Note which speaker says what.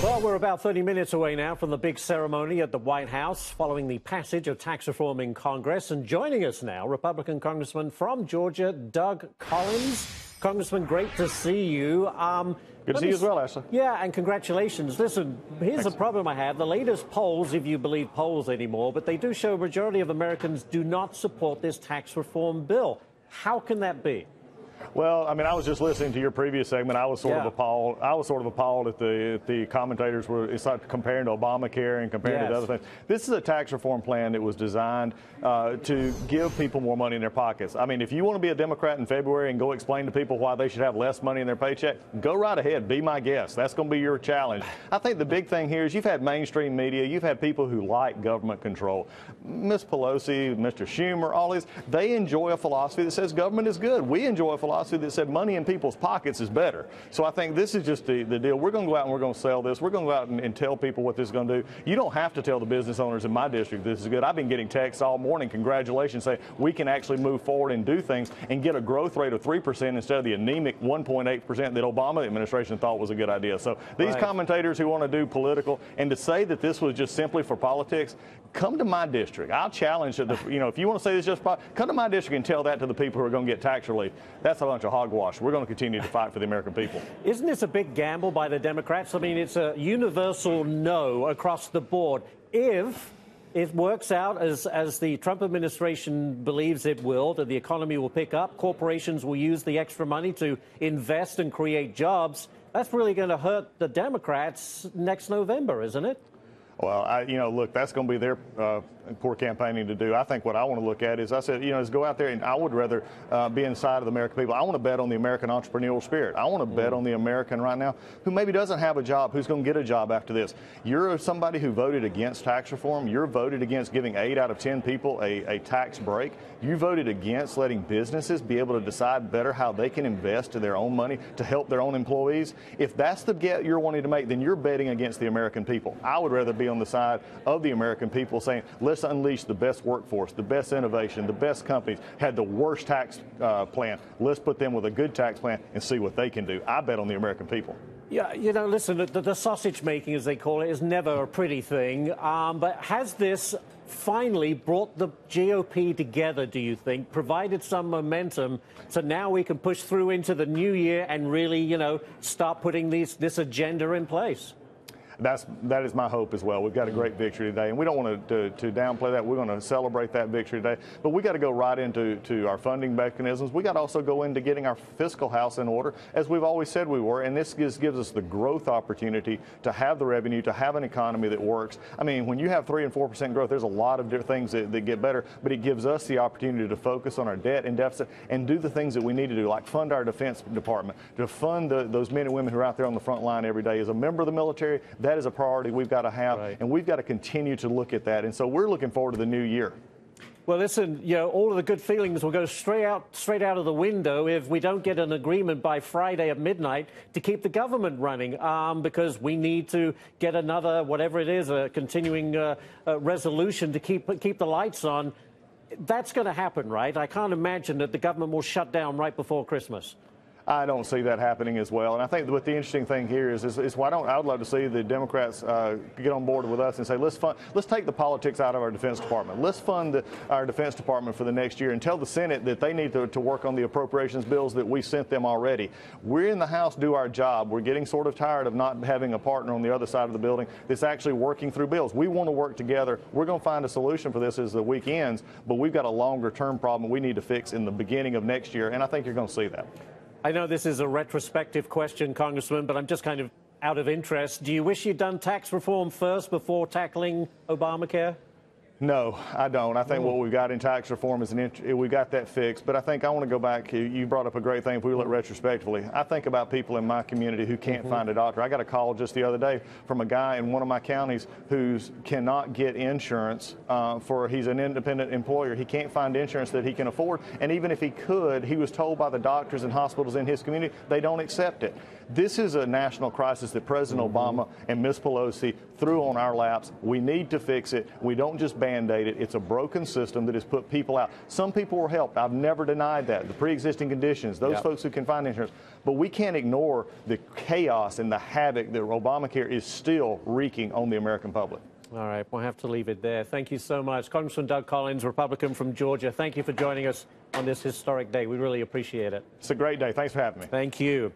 Speaker 1: Well, we're about 30 minutes away now from the big ceremony at the White House following the passage of tax reform in Congress. And joining us now, Republican Congressman from Georgia, Doug Collins. Congressman, great to see you.
Speaker 2: Good to see you as well, Ashley.
Speaker 1: Yeah, and congratulations. Listen, here's the problem I have. The latest polls, if you believe polls anymore, but they do show a majority of Americans do not support this tax reform bill. How can that be?
Speaker 2: Well, I mean, I was just listening to your previous segment. I was sort of appalled. I was sort of appalled at the commentators were comparing to Obamacare and comparing to other things. This is a tax reform plan that was designed to give people more money in their pockets. I mean, if you want to be a Democrat in February and go explain to people why they should have less money in their paycheck, go right ahead. Be my guest. That's going to be your challenge. I think the big thing here is you've had mainstream media. You've had people who like government control. Ms. Pelosi, Mr. Schumer, all these, they enjoy a philosophy that says government is good. We enjoy a philosophy that said money in people's pockets is better. So I think this is just the deal. We're going to go out and we're going to sell this. We're going to go out and tell people what this is going to do. You don't have to tell the business owners in my district this is good. I've been getting texts all morning, congratulations, saying we can actually move forward and do things and get a growth rate of 3% instead of the anemic 1.8% that Obama administration thought was a good idea. So these commentators who want to do political and to say that this was just simply for politics, come to my district. I'll challenge it. You know, if you want to say this just come to my district and tell that to the people who are going to get tax relief. That's a bunch of hogwash. We're going to continue to fight for the American people.
Speaker 1: Isn't this a big gamble by the Democrats? I mean, it's a universal no across the board. If it works out as the Trump administration believes it will, that the economy will pick up, corporations will use the extra money to invest and create jobs, that's really going to hurt the Democrats next November, isn't it?
Speaker 2: Well, look, that's going to be their poor campaigning to do. I think what I want to look at is, I said, is go out there, and I would rather be inside of the American people. I want to bet on the American entrepreneurial spirit. I want to bet on the American right now who maybe doesn't have a job, who's going to get a job after this. You're somebody who voted against tax reform. You're voted against giving 8 out of 10 people a tax break. You voted against letting businesses be able to decide better how they can invest their own money to help their own employees. If that's the bet you're wanting to make, then you're betting against the American people. I would rather be on the side of the American people saying, let's unleash the best workforce, the best innovation, the best companies, had the worst tax plan. Let's put them with a good tax plan and see what they can do. I bet on the American people.
Speaker 1: Yeah, listen, the sausage making, as they call it, is never a pretty thing. But has this finally brought the GOP together, do you think, provided some momentum so now we can push through into the new year and really, start putting this agenda in place?
Speaker 2: That is my hope as well. We've got a great victory today, and we don't want to downplay that. We're going to celebrate that victory today, but we got to go right into our funding mechanisms. We got to also go into getting our fiscal house in order, as we've always said we were, and this gives us the growth opportunity to have the revenue, to have an economy that works. I mean, when you have 3 and 4% growth, there's a lot of different things that get better, but it gives us the opportunity to focus on our debt and deficit and do the things that we need to do, like fund our Defense Department, to fund those men and women who are out there on the front line every day. As a member of the military, that is a priority we've got to have, and we've got to continue to look at that. And so we're looking forward to the new year.
Speaker 1: Well, listen, all of the good feelings will go straight out of the window if we don't get an agreement by Friday at midnight to keep the government running, because we need to get another, whatever it is, a continuing resolution to keep the lights on. That's going to happen, right? I can't imagine that the government will shut down right before Christmas.
Speaker 2: I don't see that happening as well. And I think what the interesting thing here is why I would love to see the Democrats get on board with us and say, let's take the politics out of our Defense Department. Let's fund our Defense Department for the next year and tell the Senate that they need to work on the appropriations bills that we sent them already. We're in the House, do our job. We're getting sort of tired of not having a partner on the other side of the building that's actually working through bills. We want to work together. We're going to find a solution for this as the week ends, but we've got a longer term problem we need to fix in the beginning of next year, and I think you're going to see that.
Speaker 1: I know this is a retrospective question, Congressman, but I'm just kind of out of interest. Do you wish you'd done tax reform first before tackling Obamacare?
Speaker 2: No, I don't. I think what we've got in tax reform is we got that fixed. But I think I want to go back. You brought up a great thing. If we look retrospectively, I think about people in my community who can't find a doctor. I got a call just the other day from a guy in one of my counties who cannot get insurance he's an independent employer. He can't find insurance that he can afford. And even if he could, he was told by the doctors and hospitals in his community they don't accept it. This is a national crisis that President Obama and Ms. Pelosi threw on our laps. We need to fix it. We don't just ban Band-Aid it. It's a broken system that has put people out. Some people were helped. I've never denied that. The pre-existing conditions, those folks who can find insurance. But we can't ignore the chaos and the havoc that Obamacare is still wreaking on the American public.
Speaker 1: All right, we'll have to leave it there. Thank you so much. Congressman Doug Collins, Republican from Georgia, thank you for joining us on this historic day. We really appreciate it.
Speaker 2: It's a great day. Thanks for having me.
Speaker 1: Thank you.